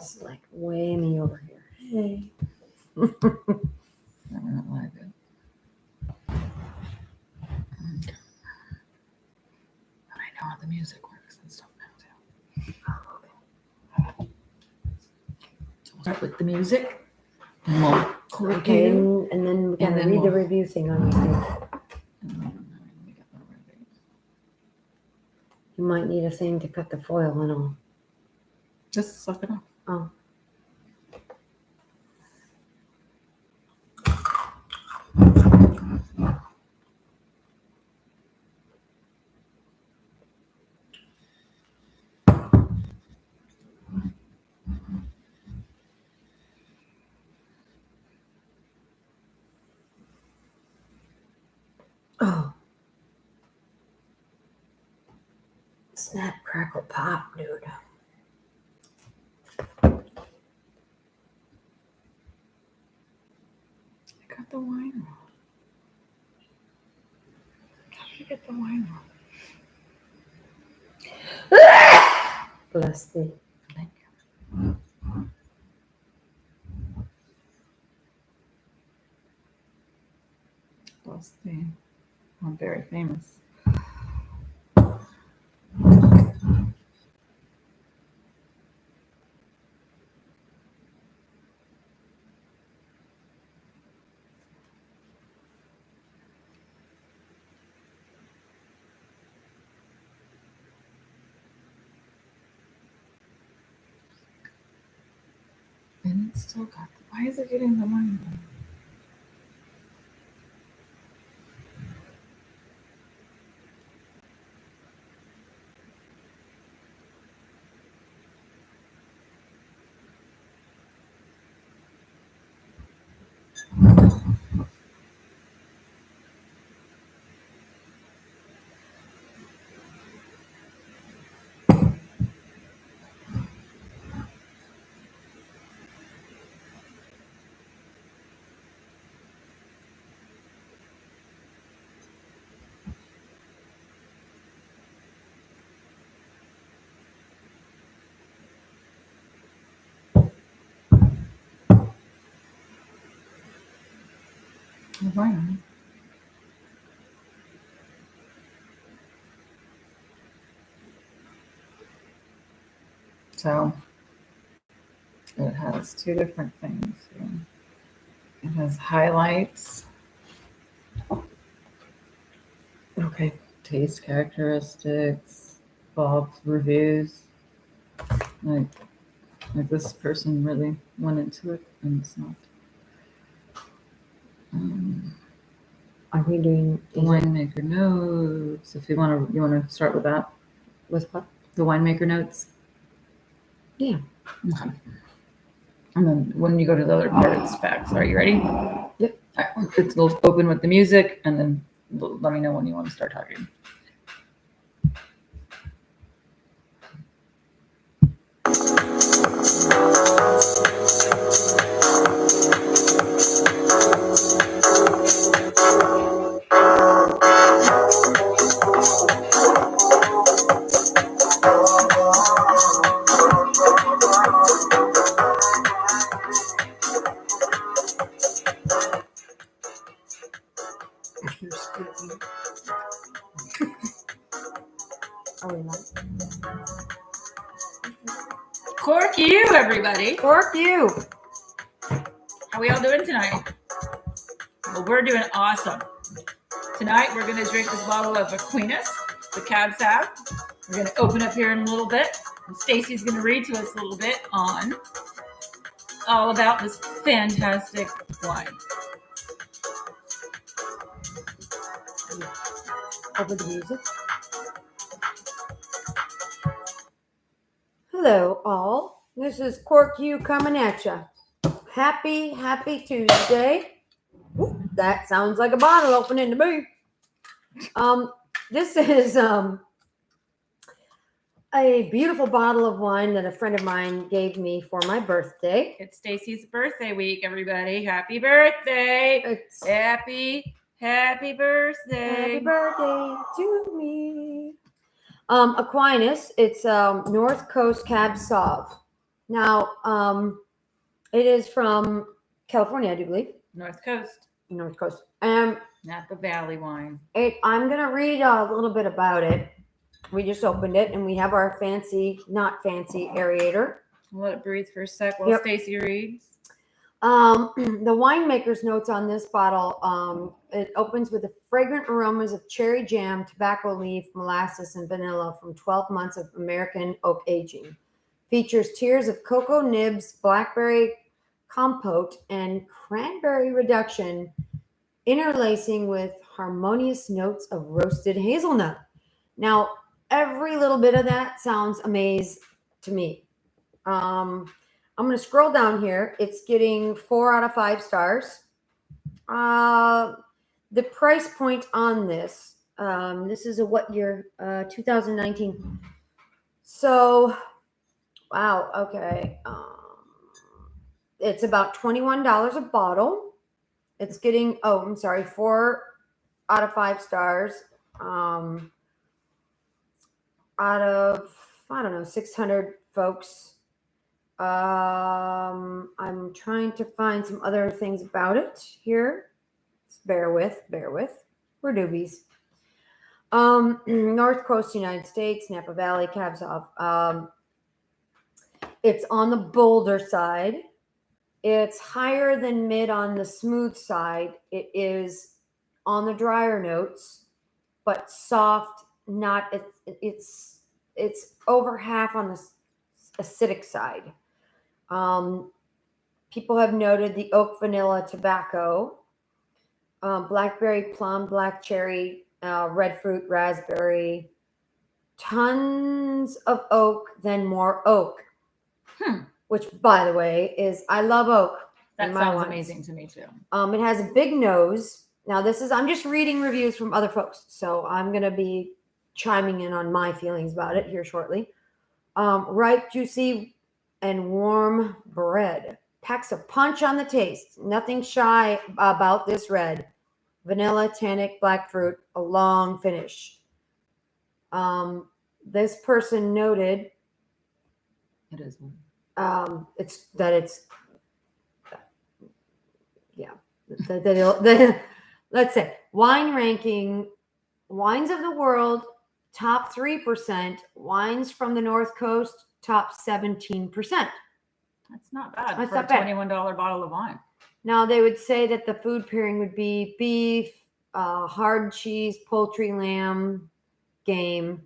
It's like way me over here. Hey. I don't like it. But I know how the music works and stuff now too. So we'll start with the music. And we'll click Okay, in. and then we gotta then read the we'll- review thing on YouTube. You might need a thing to cut the foil and all. Just suck it off. Oh. Oh. Snap, crackle, pop, dude. I got the wine wrong. How did you get the wine wrong? Bless thee. Thank you. Bless thee. I'm very famous. And it's still got the, why is it getting the wine wrong? The wine. So it has two different things here. It has highlights, Okay. taste characteristics, Bob's reviews. Like this person really went into it, and it's not. Are we doing The winemaker notes. If you want to start with that. with what? The winemaker notes. Yeah. Okay. And then when you go to the other part, it's facts. Are you ready? Yep. All right. It's open with the music, and then let me know when you want to start talking. You're speaking. Are we live? Cork you, everybody. Cork you. How we all doing tonight? Well, we're doing awesome. Tonight, we're going to drink this bottle of Aquinas, the Cab Sav. We're going to open up here in a little bit. And Stacy's going to read to us a little bit on all about this fantastic wine. Over the music. Hello, all. This is Cork You coming at you. Happy Tuesday. Ooh, that sounds like a bottle opening to me. This is a beautiful bottle of wine that a friend of mine gave me for my birthday. It's Stacy's birthday week, everybody. Happy birthday. It's Happy birthday. happy birthday to me. Aquinas, it's North Coast Cab Sauv. Now, it is from California, I do believe, North Coast, North Coast. Napa Valley wine. I'm gonna read a little bit about it. We just opened it, and we have our fancy, not fancy aerator. Let it breathe for a sec while Yep. Stacy reads. The winemaker's notes on this bottle, it opens with the fragrant aromas of cherry jam, tobacco leaf, molasses, and vanilla from 12 months of American oak aging. Features tiers of cocoa nibs, blackberry compote, and cranberry reduction, interlacing with harmonious notes of roasted hazelnut. Now, every little bit of that sounds amazing to me. I'm going to scroll down here. It's getting 4 out of 5 stars. The price point on this, this is a what year? 2019. So, wow. Okay. It's about $21 a bottle. It's getting, 4 out of 5 stars. Out of, I don't know, 600 folks. I'm trying to find some other things about it here. Just bear with. We're newbies. North Coast, United States, Napa Valley, Cabs off. It's on the bolder side. It's higher than mid on the smooth side. It is on the drier notes, but soft. Not it's over half on the acidic side. People have noted the oak, vanilla, tobacco, blackberry, plum, black cherry, red fruit, raspberry, tons of oak, then more oak. Which, by the way, I love oak. That sounds amazing to me too. It has a big nose. Now, I'm just reading reviews from other folks, so I'm going to be chiming in on my feelings about it here shortly. Ripe, juicy, and warm bread. Packs a punch on the taste. Nothing shy about this red. Vanilla, tannic, black fruit, a long finish. This person noted it is. Let's say wine ranking, wines of the world, top 3%, wines from the North Coast, top 17%. That's not bad That's for not a bad. $21 bottle of wine. Now, they would say that the food pairing would be beef, hard cheese, poultry, lamb, game.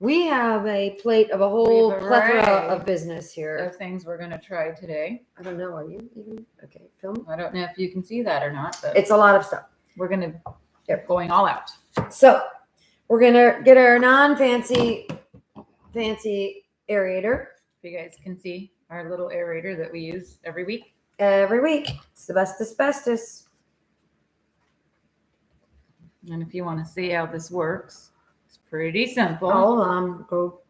We have a plate of a whole plethora of business here. Of things we're going to try today. I don't know. Are you even? Okay, film. I don't know if you can see that or not, but it's a lot of stuff. We're going to get going all out. So we're going to get our fancy aerator. If you guys can see our little aerator that we use every week. It's the best asbestos. And if you want to see how this works, it's pretty simple. Hold on. Go.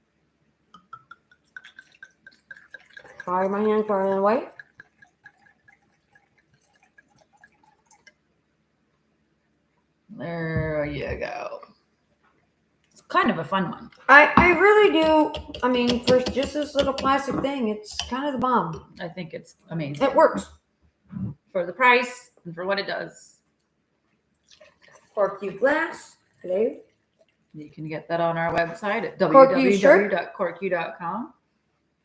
Try my hand far away. There you go. It's kind of a fun one. I really do. I mean, for just this little plastic thing, it's kind of the bomb. I think it's amazing. It works. For the price and for what it does. Cork glass. Hello. You can get that on our website at www.corku.com.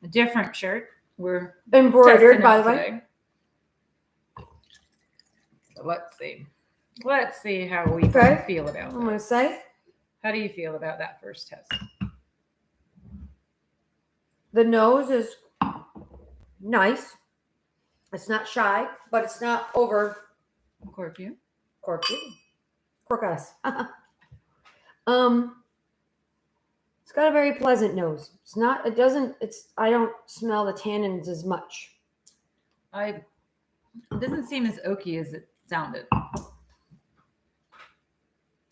A different shirt. We're embroidered, by the way. So let's see. Let's see how we feel about it. I'm going to say. How do you feel about that first test? The nose is nice. It's not shy, but it's not over. Corky. Cork us. It's got a very pleasant nose. I don't smell the tannins as much. It doesn't seem as oaky as it sounded.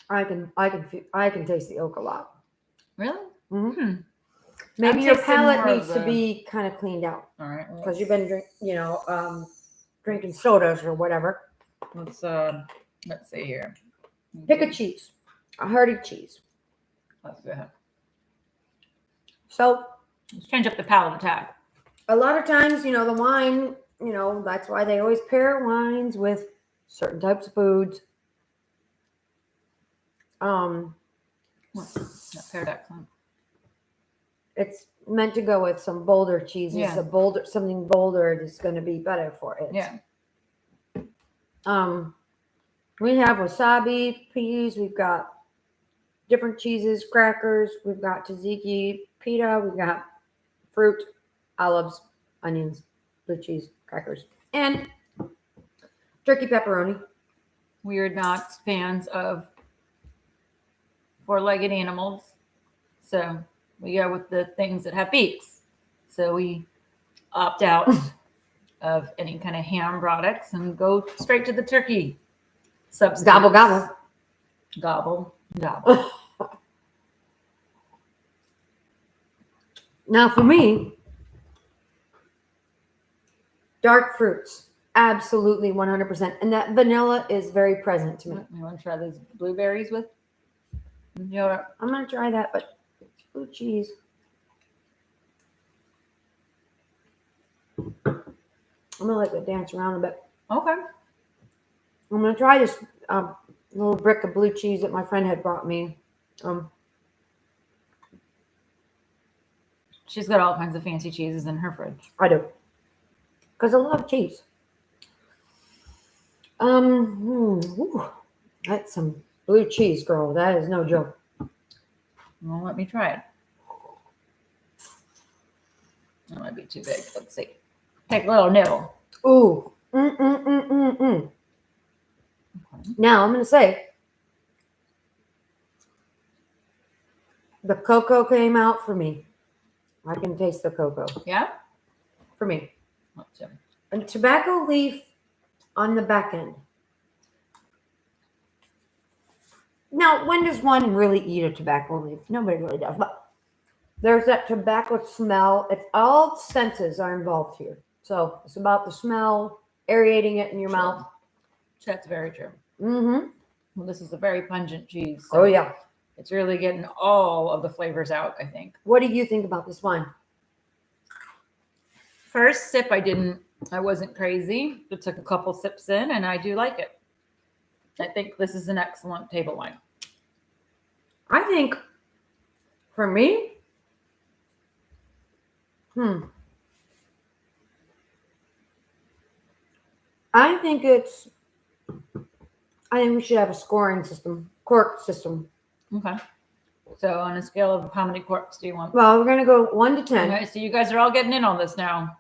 I can taste the oak a lot. Really? Mm-hmm. Maybe your palate needs to be kind of cleaned out. All right. Because you've been drinking sodas or whatever. Let's see here. Pick a cheese, a hearty cheese. Let's go ahead. So let's change up the palate attack. a lot of times, the wine, that's why they always pair wines with certain types of foods. That paired excellent. It's meant to go with some bolder cheeses. Yeah. Something bolder is going to be better for it. Yeah. We have wasabi, peas. We've got different cheeses, crackers. We've got tzatziki, pita. We've got fruit, olives, onions, blue cheese, crackers, and turkey pepperoni. We are not fans of four-legged animals, so we go with the things that have beaks. So we opt out of any kind of ham products and go straight to the turkey substance. Gobble, gobble. Gobble, gobble. Now, for me, dark fruits, absolutely 100%. And that vanilla is very present to me. You want to try those blueberries with? I'm going to try that, but blue cheese. I'm going to let it dance around a bit. Okay. I'm going to try this little brick of blue cheese that my friend had brought me. She's got all kinds of fancy cheeses in her fridge. I do. Because I love cheese. That's some blue cheese, girl. That is no joke. Well, let me try it. That might be too big. Let's see. Take a little nibble. Ooh. Okay. Now, I'm going to say, the cocoa came out for me. I can taste the cocoa. Yeah? For me. Let's see. And tobacco leaf on the back end. Now, when does one really eat a tobacco leaf? Nobody really does. But there's that tobacco smell. It's all senses are involved here. So it's about the smell, aerating it in your mouth. That's very true. Mm-hmm. Well, this is a very pungent cheese. So Oh, yeah. it's really getting all of the flavors out, I think. What do you think about this wine? First sip, I wasn't crazy. It took a couple sips in, and I do like it. I think this is an excellent table wine. I think, for me, I think we should have a scoring system, cork system. Okay. So on a scale of how many corks do you want? Well, we're going to go 1 to 10. Okay, so you guys are all getting in on this now.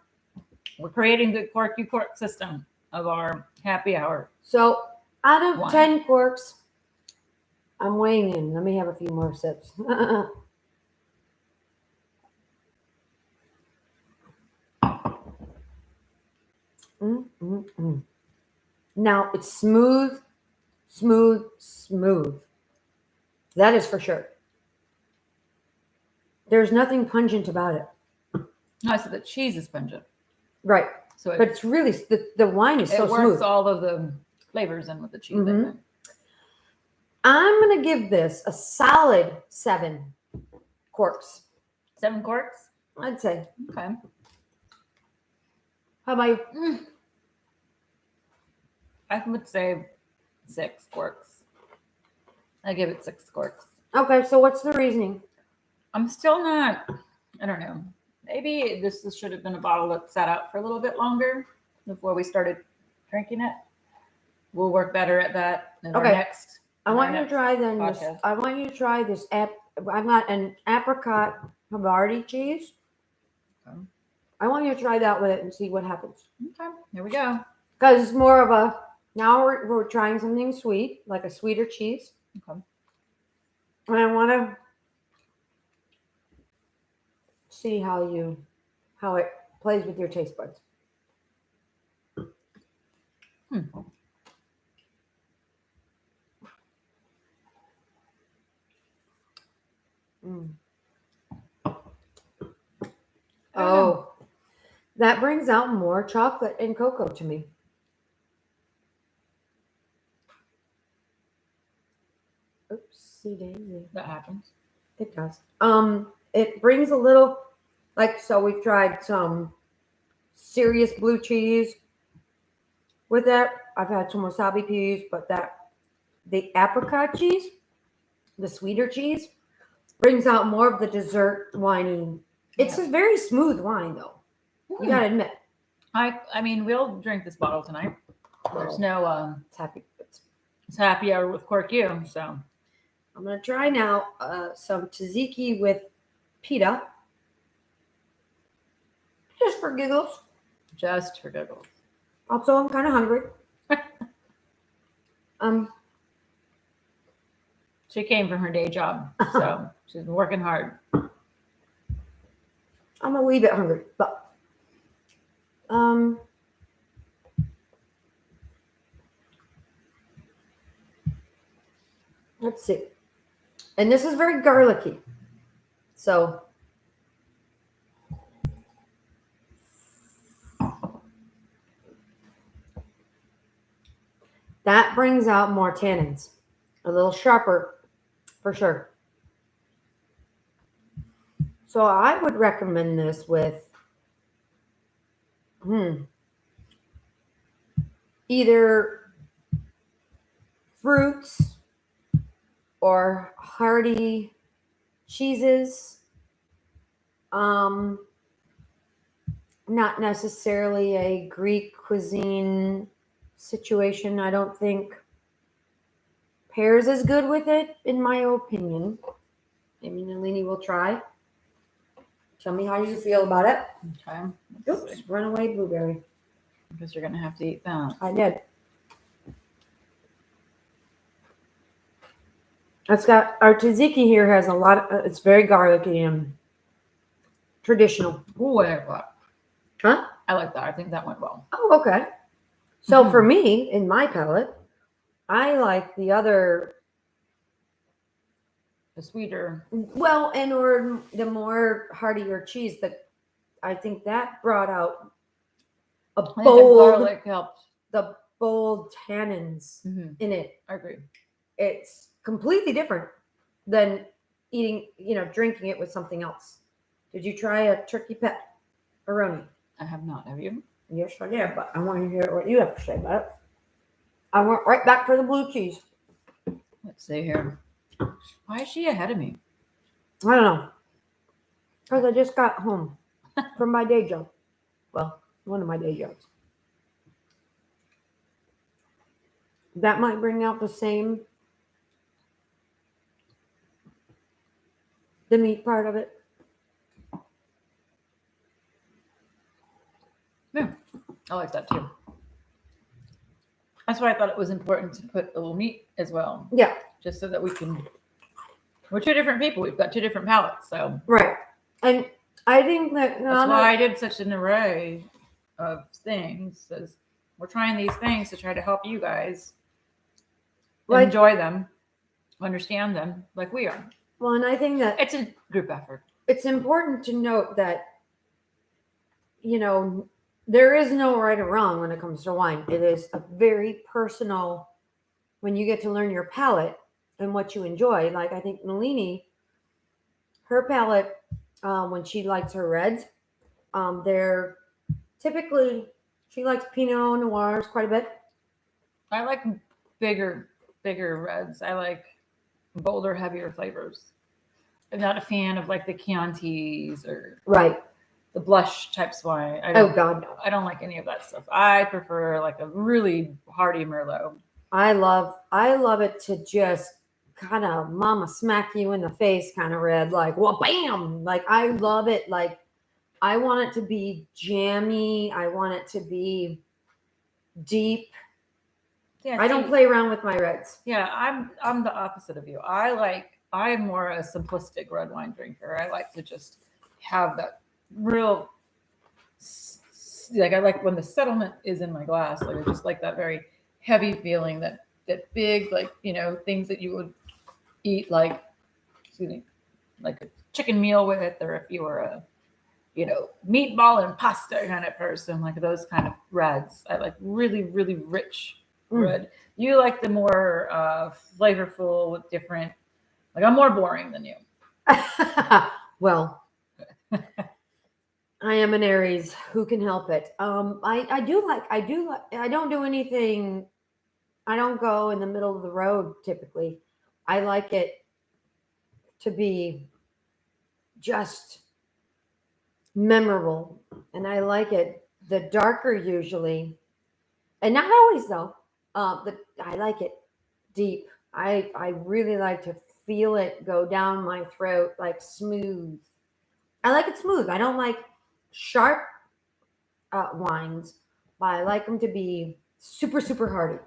We're creating the cork system of our happy hour. So out of One. 10 corks, I'm weighing in. Let me have a few more sips. Now it's smooth. That is for sure. There's nothing pungent about it. No, so the cheese is pungent. Right. So But it's really, the wine is so it works smooth. all of the flavors in with the cheese. I Mhm. think. I'm going to give this a solid 7 corks. 7 corks? I'd say. Okay. How about you? I would say 6 corks. I give it 6 corks. Okay, so what's the reasoning? I'm still not, I don't know. Maybe this should have been a bottle that sat out for a little bit longer before we started drinking it. We'll work better at that in our Okay. next. I want you to try then this. podcast. I want you to try this I've got an apricot Havarti cheese. Okay. I want you to try that with it and see what happens. Okay, here we go. Because it's more of a, now we're trying something sweet, like a sweeter cheese. Okay. And I want to see how it plays with your taste buds. Oh, that brings out more chocolate and cocoa to me. Oopsie daisy. That happens. It does. It brings a little, so we've tried some serious blue cheese with that. I've had some wasabi peas, but the apricot cheese, the sweeter cheese, brings out more of the dessert winey. It's a very smooth wine, though. You gotta admit. I mean, we'll drink this bottle tonight. There's no It's happy hour with Cork you. So I'm gonna try now some tzatziki with pita, just for giggles. just for giggles. Also, I'm kind of hungry. She came from her day job, so she's been working hard. I'm a wee bit hungry, but let's see. And this is very garlicky, so that brings out more tannins, a little sharper for sure. So I would recommend this with either fruits or hearty cheeses. Not necessarily a Greek cuisine situation. I don't think pears is good with it, in my opinion. Maybe Nalini will try. Tell me how you feel about it. Okay. Oops, runaway blueberry. Because you're gonna have to eat that. I did. It's got our tzatziki here has a lot of, it's very garlicky and traditional. Ooh, I like that. Huh? I like that. I think that went well. Oh, okay. So for me, in my palate, I like the sweeter. Well, and or the more heartier cheese that I think that brought out a I think the bold, garlic helped. the bold tannins in it. I agree. It's completely different than eating, drinking it with something else. Did you try a turkey pepperoni? I have not. Have you? Yes, I did, but I want to hear what you have to say about it. I went right back for the blue cheese. Let's see here. Why is she ahead of me? I don't know. Because I just got home from my day job. Well, one of my day jobs. That might bring out the meat part of it. Yeah, I like that too. That's why I thought it was important to put a little meat as well. Yeah. Just so that we're two different people. We've got two different palates. So right. And I think that's why I did such an array of things. As we're trying these things to try to help you guys enjoy them, understand them like we are. Well, and I think that it's a group effort. It's important to note that, there is no right or wrong when it comes to wine. It is a very personal, when you get to learn your palate and what you enjoy. Like I think Nalini, her palate, when she likes her reds, they're typically, she likes Pinot Noirs quite a bit. I like bigger reds. I like bolder, heavier flavors. I'm not a fan of like the Chiantis or the blush types wine. God, no. I don't like any of that stuff. I prefer like a really hearty Merlot. I love it to just kind of mama smack you in the face kind of red, like, well, bam. Like I love it. Like I want it to be jammy. I want it to be deep. Yeah, I don't play around with my reds. Yeah, I'm the opposite of you. I'm more a simplistic red wine drinker. I like to just have that real, like I like when the settlement is in my glass. Like I just like that very heavy feeling, that big, like, things that you would eat like a chicken meal with, or if you were a, meatball and pasta kind of person, like those kind of reds. I like really, really rich red. You like the more flavorful with different, like I'm more boring than you. Well, I am an Aries. Who can help it? I don't do anything. I don't go in the middle of the road typically. I like it to be just memorable, and I like it the darker usually, and not always though. But I like it deep. I really like to feel it go down my throat like smooth. I like it smooth. I don't like sharp wines, but I like them to be super super hearty.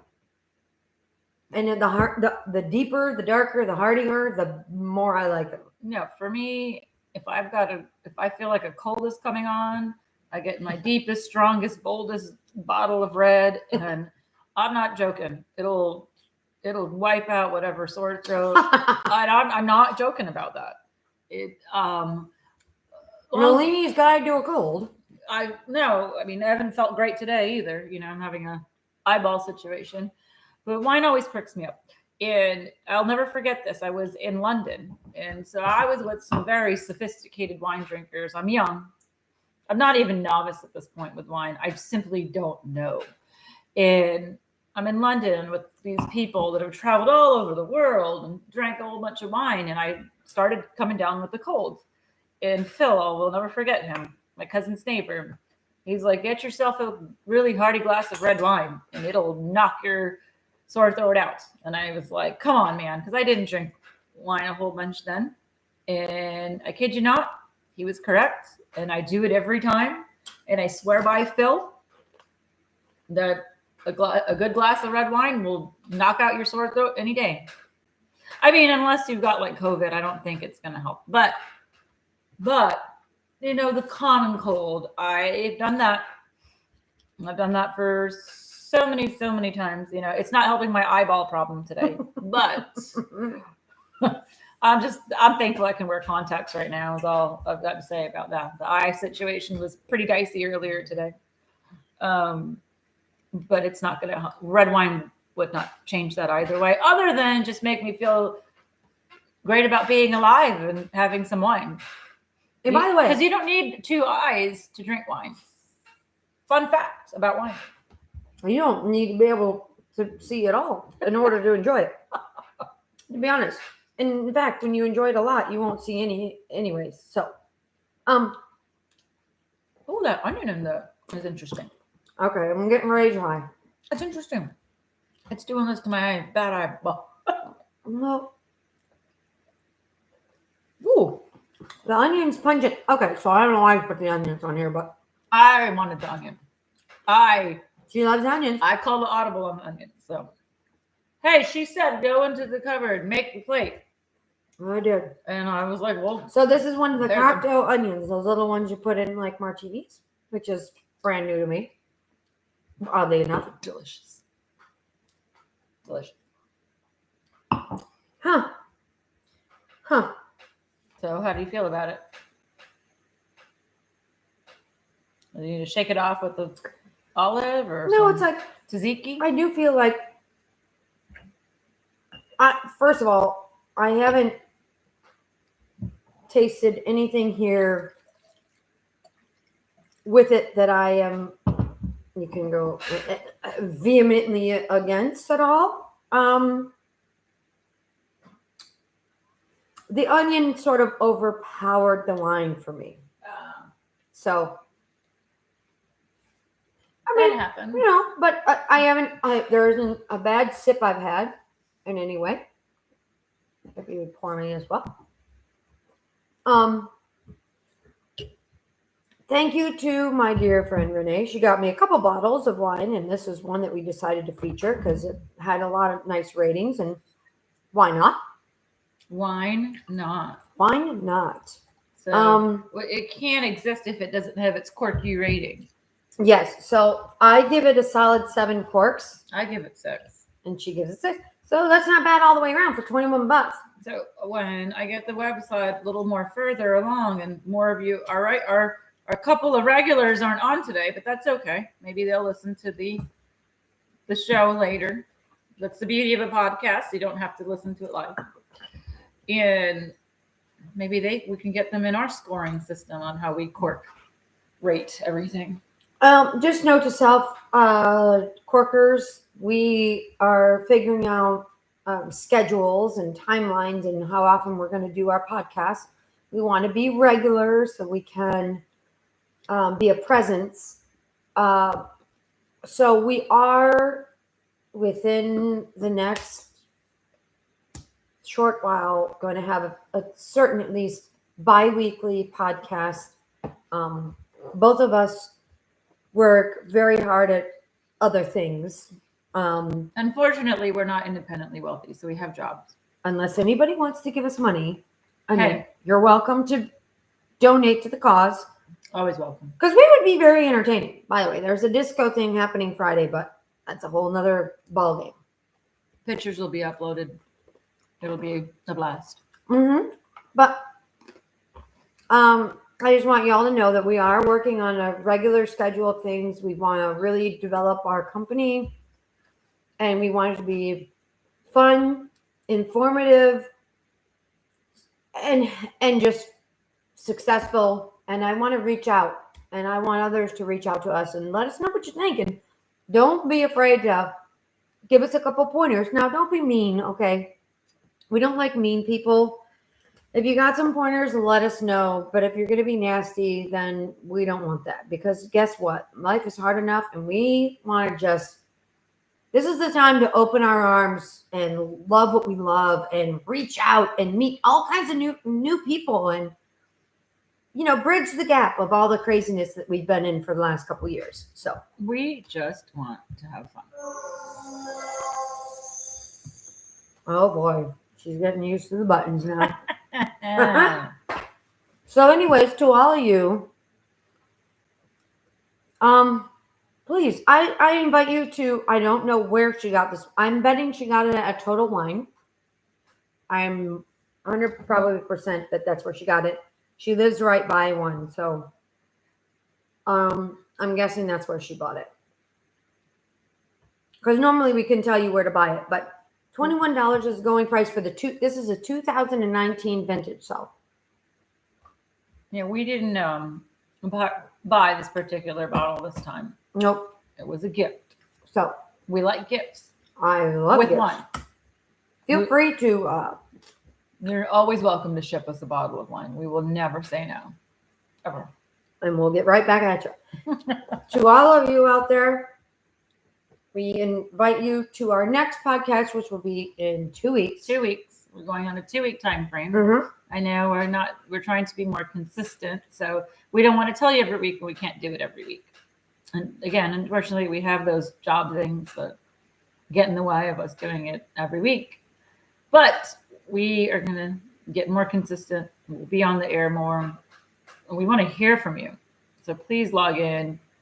And then the deeper, the darker, the heartier, the more I like them. No, for me, if I feel like a cold is coming on, I get my deepest, strongest, boldest bottle of red, and I'm not joking. It'll wipe out whatever sore throat. I'm not joking about that. It Nolini's got to do a cold. I mean, I haven't felt great today either. You know, I'm having a eyeball situation, but wine always pricks me up. And I'll never forget this. I was in London, and so I was with some very sophisticated wine drinkers. I'm young. I'm not even novice at this point with wine. I simply don't know. And I'm in London with these people that have traveled all over the world and drank a whole bunch of wine. And I started coming down with the cold. And Phil, I will never forget him, my cousin's neighbor. He's like, get yourself a really hearty glass of red wine and it'll knock your sore throat out. And I was like, come on, man, because I didn't drink wine a whole bunch then. And I kid you not, he was correct. And I do it every time. And I swear by Phil that a good glass of red wine will knock out your sore throat any day. I mean, unless you've got like COVID, I don't think it's going to help. But you know, the common cold, I've done that. I've done that for so many times. You know, it's not helping my eyeball problem today, but I'm thankful I can wear contacts right now is all I've got to say about that. The eye situation was pretty dicey earlier today. But it's not going to, red wine would not change that either way, other than just make me feel great about being alive and having some wine. And by the way, because you don't need two eyes to drink wine. Fun fact about wine. You don't need to be able to see at all in order to enjoy it. To be honest. And in fact, when you enjoy it a lot, you won't see any anyways. So, oh, that onion in there is interesting. Okay, I'm getting rage high. That's interesting. It's doing this to my bad eyeball. No. Ooh. The onion's pungent. Okay, so I don't know why I put the onions on here, but I wanted the onion. She loves onions. I call the audible on the onion. So, hey, she said, go into the cupboard, make the plate. I did. And I was like, well. So this is one of the cocktail onions, those little ones you put in like martinis, which is brand new to me. Oddly enough. Delicious. Huh. So how do you feel about it? Do you need to shake it off with the olive or no? It's like tzatziki. I do feel like. First of all, I haven't tasted anything here with it that I am. You can go vehemently against at all. The onion sort of overpowered the wine for me. So, I mean, that happened. You know, but I haven't. There isn't a bad sip I've had in any way. If you would pour me as well. Thank you to my dear friend Renee. She got me a couple bottles of wine, and this is one that we decided to feature because it had a lot of nice ratings, and why not? Why not? Why not? So it can't exist if it doesn't have its Corky rating. Yes. So I give it a solid 7 corks. I give it 6. And she gives it 6. So that's not bad all the way around for $21. So when I get the website a little more further along and more of you, all right, our couple of regulars aren't on today, but that's okay. Maybe they'll listen to the show later. That's the beauty of a podcast. You don't have to listen to it live. And maybe we can get them in our scoring system on how we cork. rate everything? Just note to self, Corkers, we are figuring out schedules and timelines and how often we're going to do our podcast. We want to be regular so we can be a presence. So we are within the next short while going to have a certain, at least bi-weekly podcast. Both of us work very hard at other things. Unfortunately, we're not independently wealthy, so we have jobs. Unless anybody wants to give us money, I mean, Hey. you're welcome to donate to the cause. Always welcome. Because we would be very entertaining. By the way, there's a disco thing happening Friday, but that's a whole nother ball game. Pictures will be uploaded. It'll be a blast. But I just want y'all to know that we are working on a regular schedule of things. We want to really develop our company, and we want it to be fun, informative, and just successful. And I want to reach out, and I want others to reach out to us and let us know what you're thinking. Don't be afraid to give us a couple pointers. Now, don't be mean, okay? We don't like mean people. If you got some pointers, let us know. But if you're going to be nasty, then we don't want that. Because guess what? Life is hard enough, and we want to just... This is the time to open our arms and love what we love and reach out and meet all kinds of new people and, bridge the gap of all the craziness that we've been in for the last couple of years. So we just want to have fun. Oh boy, she's getting used to the buttons now. So anyways, to all of you, please, I invite you to, I don't know where she got this. I'm betting she got it at Total Wine. I'm 100% that that's where she got it. She lives right by one. So I'm guessing that's where she bought it. Because normally we can tell you where to buy it, but $21 is the going price for this is a 2019 vintage. So yeah, we didn't buy this particular bottle this time. Nope. It was a gift. So we like gifts. I love with gifts. Wine. Feel free to. You're always welcome to ship us a bottle of wine. We will never say no, ever. And we'll get right back at you. To all of you out there, we invite you to our next podcast, which will be in 2 weeks. 2 weeks. We're going on a 2-week time frame. I know we're trying to be more consistent. So we don't want to tell you every week, and we can't do it every week. And again, unfortunately, we have those job things that get in the way of us doing it every week. But we are going to get more consistent. We'll be on the air more. And we want to hear from you. So please log in.